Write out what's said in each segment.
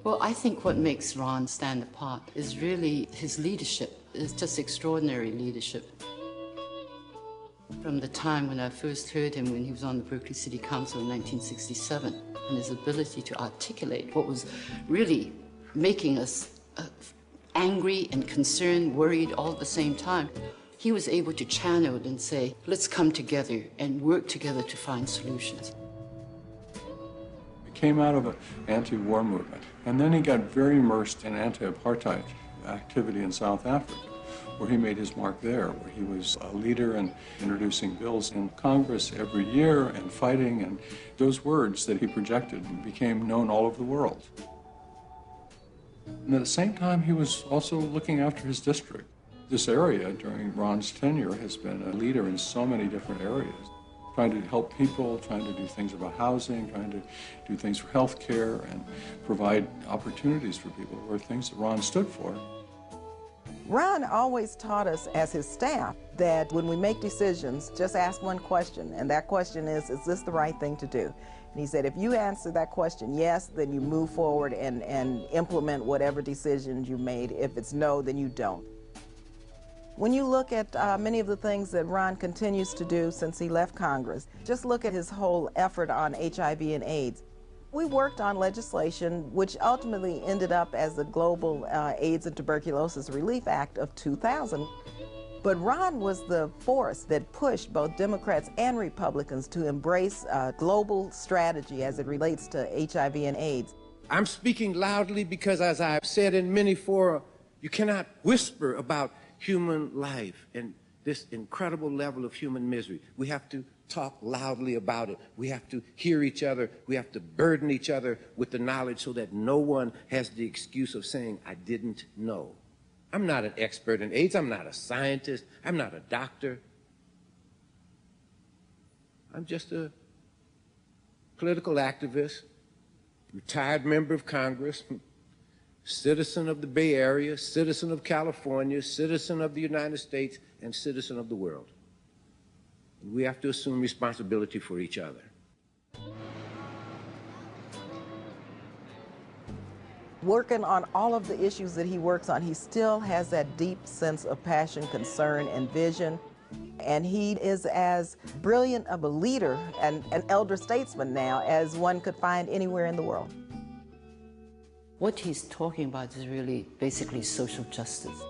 Well, I think what makes Ron stand apart is really his leadership. It's just extraordinary leadership. From the time when I first heard him when he was on the Berkeley City Council in 1967, and his ability to articulate what was really making us angry and concerned, worried all at the same time, he was able to channel it and say, let's come together and work together to find solutions. He came out of an anti-war movement, and then he got very immersed in anti-apartheid activity in South Africa, where he made his mark there, where he was a leader in introducing bills in Congress every year and fighting, and those words that he projected became known all over the world. And at the same time, he was also looking after his district. This area during Ron's tenure has been a leader in so many different areas, trying to help people, trying to do things about housing, trying to do things for health care and provide opportunities for people, were things that Ron stood for. Ron always taught us as his staff that when we make decisions, just ask one question, and that question is this the right thing to do? And he said, if you answer that question yes, then you move forward and implement whatever decisions you made. If it's no, then you don't. When you look at many of the things that Ron continues to do since he left Congress, just look at his whole effort on HIV and AIDS. We worked on legislation which ultimately ended up as the Global AIDS and Tuberculosis Relief Act of 2000. But Ron was the force that pushed both Democrats and Republicans to embrace a global strategy as it relates to HIV and AIDS. I'm speaking loudly because, as I've said in many fora, you cannot whisper about human life and this incredible level of human misery. We have to talk loudly about it. We have to hear each other. We have to burden each other with the knowledge so that no one has the excuse of saying, I didn't know. I'm not an expert in AIDS. I'm not a scientist. I'm not a doctor. I'm just a political activist, retired member of Congress, citizen of the Bay Area, citizen of California, citizen of the United States, and citizen of the world. And we have to assume responsibility for each other. Working on all of the issues that he works on, he still has that deep sense of passion, concern, and vision. And he is as brilliant of a leader and an elder statesman now as one could find anywhere in the world. What he's talking about is really basically social justice.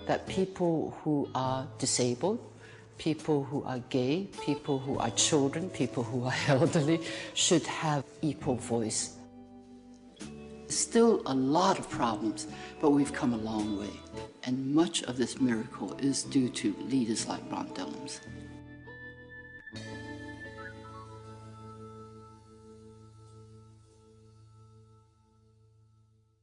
That people who are disabled, people who are gay, people who are children, people who are elderly should have equal voice. Still a lot of problems, but we've come a long way. And much of this miracle is due to leaders like Ron Dellums.